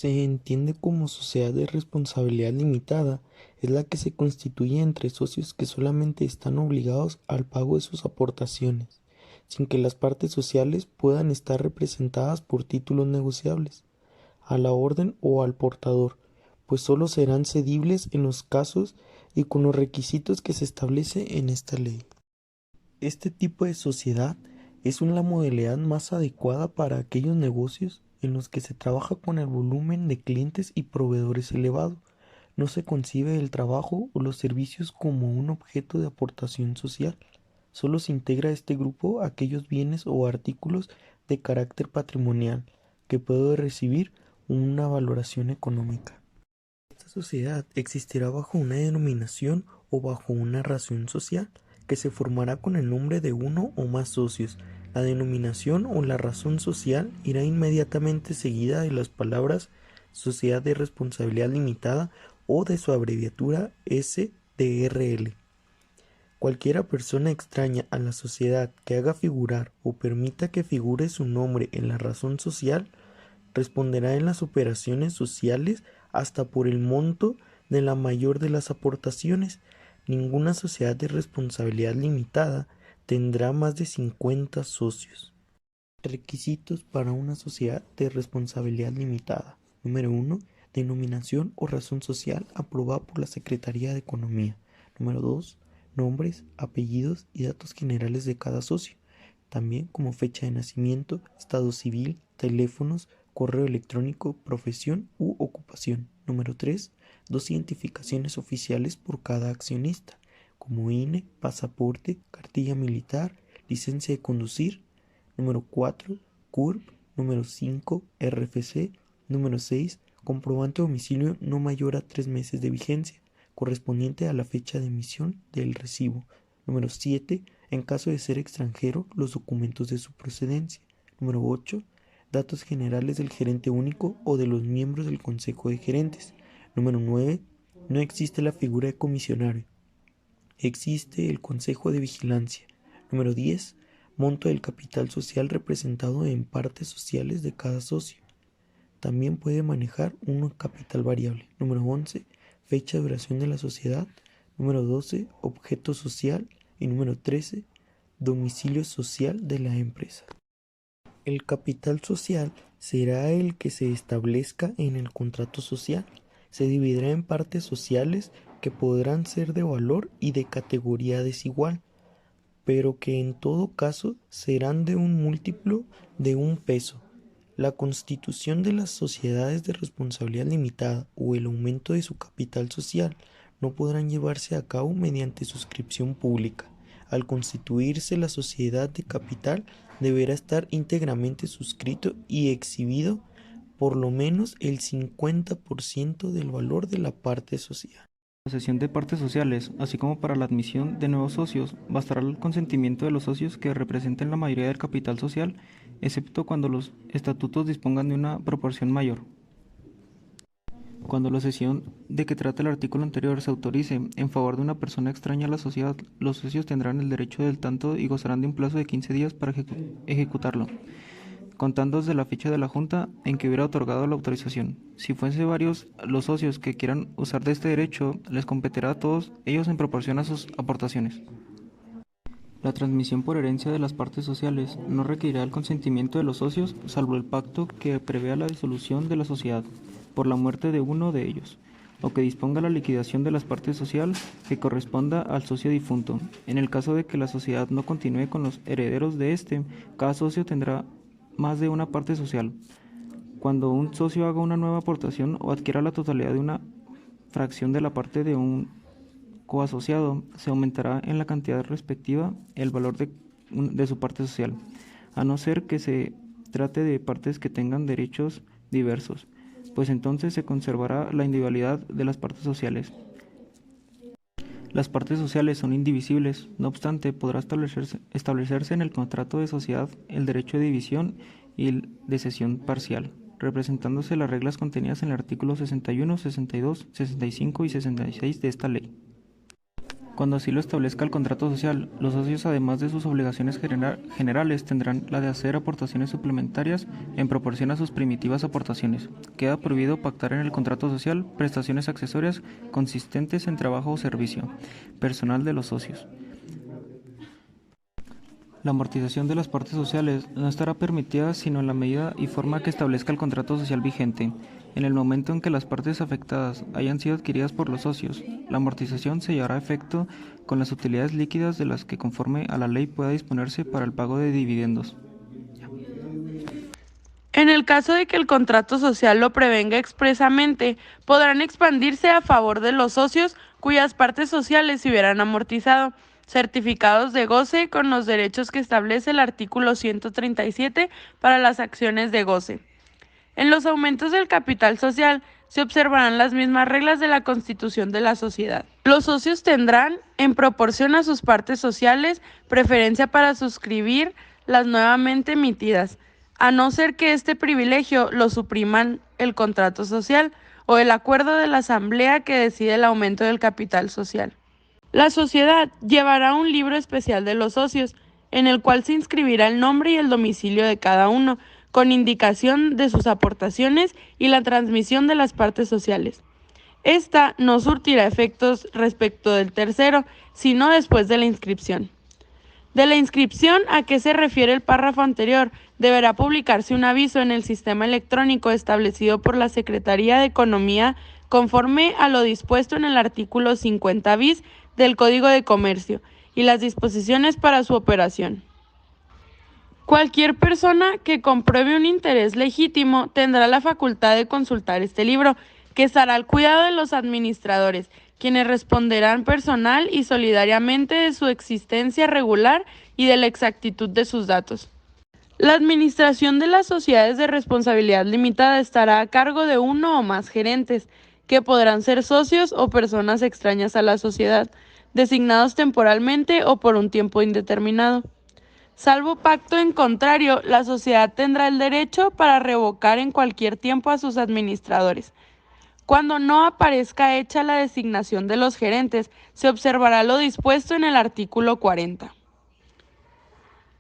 Se entiende como sociedad de responsabilidad limitada es la que se constituye entre socios que solamente están obligados al pago de sus aportaciones, sin que las partes sociales puedan estar representadas por títulos negociables, a la orden o al portador, pues sólo serán cedibles en los casos y con los requisitos que se establece en esta ley. Este tipo de sociedad es la modalidad más adecuada para aquellos negocios en los que se trabaja con el volumen de clientes y proveedores elevado. No se concibe el trabajo o los servicios como un objeto de aportación social. Solo se integra a este grupo aquellos bienes o artículos de carácter patrimonial que pueden recibir una valoración económica. Esta sociedad existirá bajo una denominación o bajo una razón social que se formará con el nombre de uno o más socios. La denominación o la razón social irá inmediatamente seguida de las palabras Sociedad de Responsabilidad Limitada o de su abreviatura SDRL. Cualquiera persona extraña a la sociedad que haga figurar o permita que figure su nombre en la razón social responderá en las operaciones sociales hasta por el monto de la mayor de las aportaciones. Ninguna sociedad de responsabilidad limitada tendrá más de 50 socios. Requisitos para una sociedad de responsabilidad limitada. Número 1. Denominación o razón social aprobada por la Secretaría de Economía. Número 2. Nombres, apellidos y datos generales de cada socio, también como fecha de nacimiento, estado civil, teléfonos, correo electrónico, profesión u ocupación. Número 3. Dos identificaciones oficiales por cada accionista, como INE, pasaporte, cartilla militar, licencia de conducir. Número 4. CURP. Número 5. RFC. Número 6. Comprobante de domicilio no mayor a 3 meses de vigencia, correspondiente a la fecha de emisión del recibo. Número 7. En caso de ser extranjero, los documentos de su procedencia. Número 8. Datos generales del gerente único o de los miembros del consejo de gerentes. Número 9. No existe la figura de comisionario. Existe el consejo de vigilancia. Número 10. Monto del capital social representado en partes sociales de cada socio. También puede manejar un capital variable. Número 11. Fecha de duración de la sociedad. Número 12. Objeto social. Y número 13. Domicilio social de la empresa. El capital social será el que se establezca en el contrato social. Se dividirá en partes sociales que podrán ser de valor y de categoría desigual, pero que en todo caso serán de un múltiplo de un peso. La constitución de las sociedades de responsabilidad limitada o el aumento de su capital social no podrán llevarse a cabo mediante suscripción pública. Al constituirse la sociedad de capital, deberá estar íntegramente suscrito y exhibido por lo menos el 50% del valor de la parte social. La cesión de partes sociales, así como para la admisión de nuevos socios, bastará el consentimiento de los socios que representen la mayoría del capital social, excepto cuando los estatutos dispongan de una proporción mayor. Cuando la cesión de que trata el artículo anterior se autorice en favor de una persona extraña a la sociedad, los socios tendrán el derecho del tanto y gozarán de un plazo de 15 días para ejecutarlo, contando desde la fecha de la junta en que hubiera otorgado la autorización. Si fuese varios los socios que quieran usar de este derecho, les competirá a todos ellos en proporción a sus aportaciones. La transmisión por herencia de las partes sociales no requerirá el consentimiento de los socios, salvo el pacto que prevea la disolución de la sociedad por la muerte de uno de ellos, o que disponga la liquidación de las partes sociales que corresponda al socio difunto. En el caso de que la sociedad no continúe con los herederos de este, cada socio tendrá más de una parte social. Cuando un socio haga una nueva aportación o adquiera la totalidad de una fracción de la parte de un coasociado, se aumentará en la cantidad respectiva el valor de su parte social, a no ser que se trate de partes que tengan derechos diversos, pues entonces se conservará la individualidad de las partes sociales. Las partes sociales son indivisibles, no obstante, podrá establecerse en el contrato de sociedad el derecho de división y de cesión parcial, representándose las reglas contenidas en el artículo 61, 62, 65 y 66 de esta ley. Cuando así lo establezca el contrato social, los socios, además de sus obligaciones generales, tendrán la de hacer aportaciones suplementarias en proporción a sus primitivas aportaciones. Queda prohibido pactar en el contrato social prestaciones accesorias consistentes en trabajo o servicio personal de los socios. La amortización de las partes sociales no estará permitida sino en la medida y forma que establezca el contrato social vigente. En el momento en que las partes afectadas hayan sido adquiridas por los socios, la amortización se llevará a efecto con las utilidades líquidas de las que conforme a la ley pueda disponerse para el pago de dividendos. En el caso de que el contrato social lo prevenga expresamente, podrán expandirse a favor de los socios cuyas partes sociales se hubieran amortizado, certificados de goce con los derechos que establece el artículo 137 para las acciones de goce. En los aumentos del capital social se observarán las mismas reglas de la constitución de la sociedad. Los socios tendrán, en proporción a sus partes sociales, preferencia para suscribir las nuevamente emitidas, a no ser que este privilegio lo supriman el contrato social o el acuerdo de la asamblea que decide el aumento del capital social. La sociedad llevará un libro especial de los socios, en el cual se inscribirá el nombre y el domicilio de cada uno, con indicación de sus aportaciones y la transmisión de las partes sociales. Esta no surtirá efectos respecto del tercero, sino después de la inscripción. De la inscripción a que se refiere el párrafo anterior, deberá publicarse un aviso en el sistema electrónico establecido por la Secretaría de Economía conforme a lo dispuesto en el artículo 50 bis del Código de Comercio y las disposiciones para su operación. Cualquier persona que compruebe un interés legítimo tendrá la facultad de consultar este libro, que estará al cuidado de los administradores, quienes responderán personal y solidariamente de su existencia regular y de la exactitud de sus datos. La administración de las sociedades de responsabilidad limitada estará a cargo de uno o más gerentes, que podrán ser socios o personas extrañas a la sociedad, designados temporalmente o por un tiempo indeterminado. Salvo pacto en contrario, la sociedad tendrá el derecho para revocar en cualquier tiempo a sus administradores. Cuando no aparezca hecha la designación de los gerentes, se observará lo dispuesto en el artículo 40.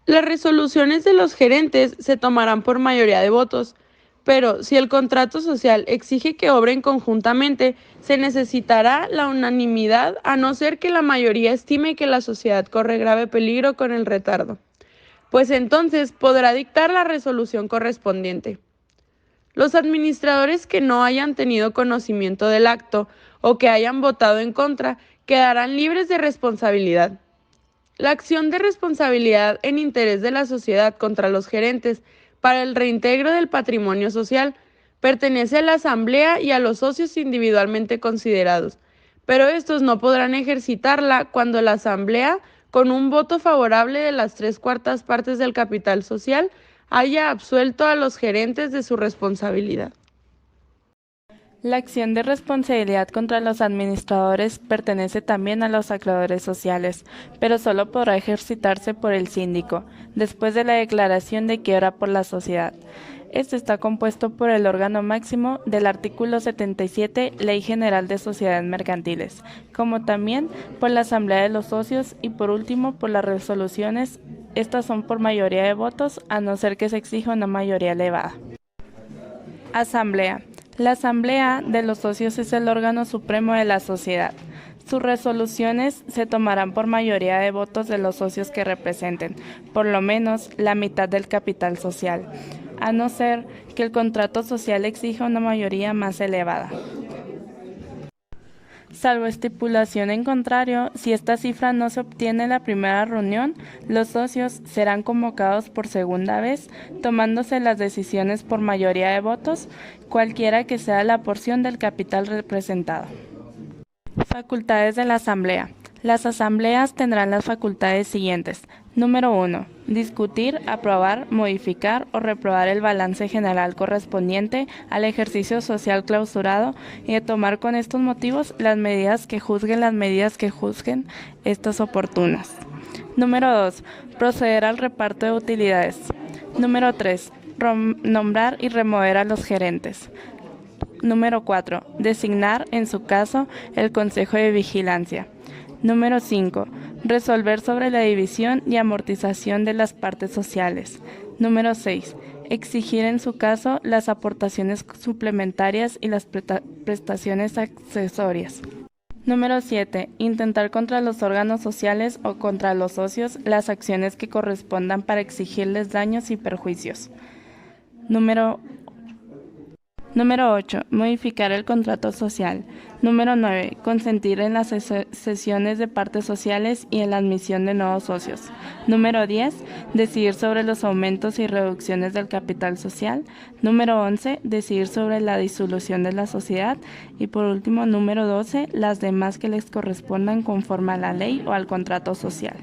Las resoluciones de los gerentes se tomarán por mayoría de votos, pero si el contrato social exige que obren conjuntamente, se necesitará la unanimidad a no ser que la mayoría estime que la sociedad corre grave peligro con el retardo, pues entonces podrá dictar la resolución correspondiente. Los administradores que no hayan tenido conocimiento del acto o que hayan votado en contra quedarán libres de responsabilidad. La acción de responsabilidad en interés de la sociedad contra los gerentes para el reintegro del patrimonio social pertenece a la asamblea y a los socios individualmente considerados, pero estos no podrán ejercitarla cuando la asamblea, con un voto favorable de las 3/4 partes del capital social, haya absuelto a los gerentes de su responsabilidad. La acción de responsabilidad contra los administradores pertenece también a los acreedores sociales, pero solo podrá ejercitarse por el síndico, después de la declaración de quiebra por la sociedad. Este está compuesto por el órgano máximo del artículo 77, Ley General de Sociedades Mercantiles, como también por la Asamblea de los Socios y por último por las resoluciones. Estas son por mayoría de votos, a no ser que se exija una mayoría elevada. Asamblea. La Asamblea de los Socios es el órgano supremo de la sociedad. Sus resoluciones se tomarán por mayoría de votos de los socios que representen, por lo menos la mitad del capital social, a no ser que el contrato social exija una mayoría más elevada. Salvo estipulación en contrario, si esta cifra no se obtiene en la primera reunión, los socios serán convocados por segunda vez, tomándose las decisiones por mayoría de votos, cualquiera que sea la porción del capital representado. Facultades de la Asamblea. Las asambleas tendrán las facultades siguientes. Número 1. Discutir, aprobar, modificar o reprobar el balance general correspondiente al ejercicio social clausurado y de tomar con estos motivos las medidas que juzguen estas oportunas. Número 2. Proceder al reparto de utilidades. Número 3. Nombrar y remover a los gerentes. Número 4. Designar, en su caso, el Consejo de Vigilancia. Número 5. Resolver sobre la división y amortización de las partes sociales. Número 6. Exigir en su caso las aportaciones suplementarias y las prestaciones accesorias. Número 7. Intentar contra los órganos sociales o contra los socios las acciones que correspondan para exigirles daños y perjuicios. Número 8. Modificar el contrato social. Número 9. Consentir en las sesiones de partes sociales y en la admisión de nuevos socios. Número 10. Decidir sobre los aumentos y reducciones del capital social. Número 11. Decidir sobre la disolución de la sociedad. Y por último, número 12. Las demás que les correspondan conforme a la ley o al contrato social.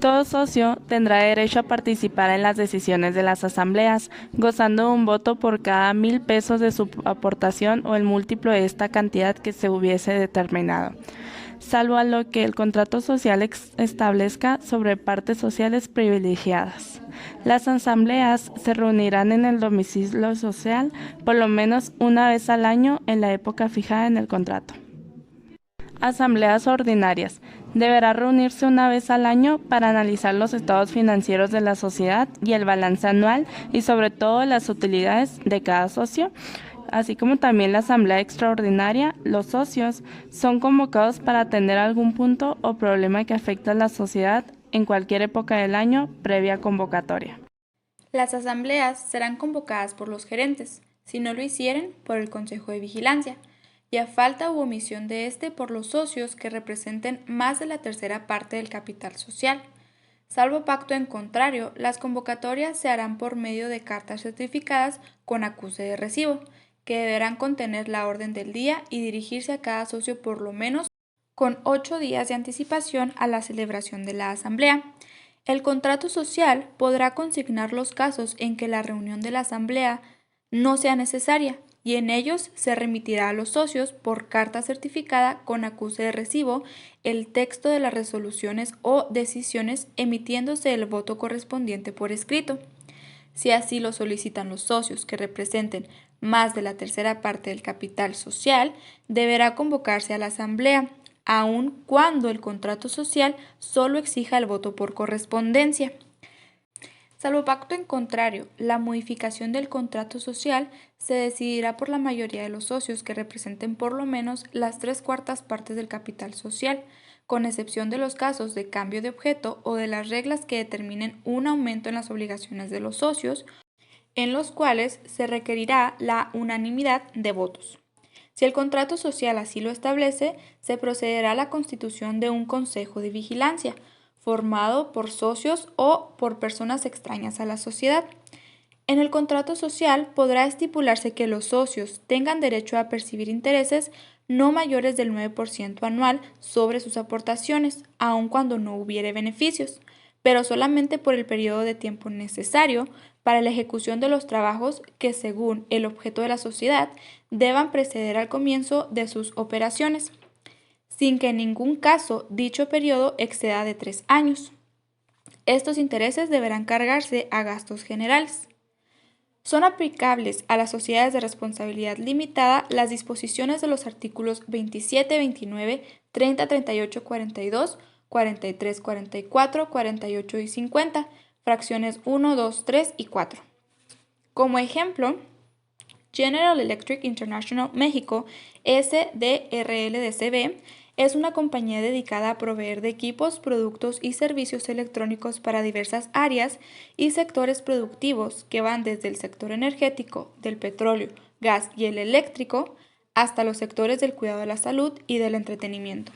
Todo socio tendrá derecho a participar en las decisiones de las asambleas, gozando de un voto por cada 1,000 pesos de su aportación o el múltiplo de esta cantidad que se hubiese determinado, salvo a lo que el contrato social establezca sobre partes sociales privilegiadas. Las asambleas se reunirán en el domicilio social por lo menos una vez al año en la época fijada en el contrato. Asambleas ordinarias. Deberá reunirse una vez al año para analizar los estados financieros de la sociedad y el balance anual y sobre todo las utilidades de cada socio, así como también la asamblea extraordinaria. Los socios son convocados para atender algún punto o problema que afecta a la sociedad en cualquier época del año previa convocatoria. Las asambleas serán convocadas por los gerentes, si no lo hicieren, por el Consejo de Vigilancia, y a falta u omisión de este por los socios que representen más de la tercera parte del capital social. Salvo pacto en contrario, las convocatorias se harán por medio de cartas certificadas con acuse de recibo, que deberán contener la orden del día y dirigirse a cada socio por lo menos con 8 días de anticipación a la celebración de la asamblea. El contrato social podrá consignar los casos en que la reunión de la asamblea no sea necesaria, y en ellos se remitirá a los socios por carta certificada con acuse de recibo el texto de las resoluciones o decisiones, emitiéndose el voto correspondiente por escrito. Si así lo solicitan los socios que representen más de la tercera parte del capital social, deberá convocarse a la asamblea, aun cuando el contrato social solo exija el voto por correspondencia. Salvo pacto en contrario, la modificación del contrato social se decidirá por la mayoría de los socios que representen por lo menos las 3/4 partes del capital social, con excepción de los casos de cambio de objeto o de las reglas que determinen un aumento en las obligaciones de los socios, en los cuales se requerirá la unanimidad de votos. Si el contrato social así lo establece, se procederá a la constitución de un consejo de vigilancia, formado por socios o por personas extrañas a la sociedad. En el contrato social podrá estipularse que los socios tengan derecho a percibir intereses no mayores del 9% anual sobre sus aportaciones, aun cuando no hubiere beneficios, pero solamente por el periodo de tiempo necesario para la ejecución de los trabajos que, según el objeto de la sociedad, deban preceder al comienzo de sus operaciones, sin que en ningún caso dicho periodo exceda de 3 años. Estos intereses deberán cargarse a gastos generales. Son aplicables a las sociedades de responsabilidad limitada las disposiciones de los artículos 27, 29, 30, 38, 42, 43, 44, 48 y 50, fracciones 1, 2, 3 y 4. Como ejemplo, General Electric International México, SDRLDCB, es una compañía dedicada a proveer de equipos, productos y servicios electrónicos para diversas áreas y sectores productivos que van desde el sector energético, del petróleo, gas y el eléctrico, hasta los sectores del cuidado de la salud y del entretenimiento.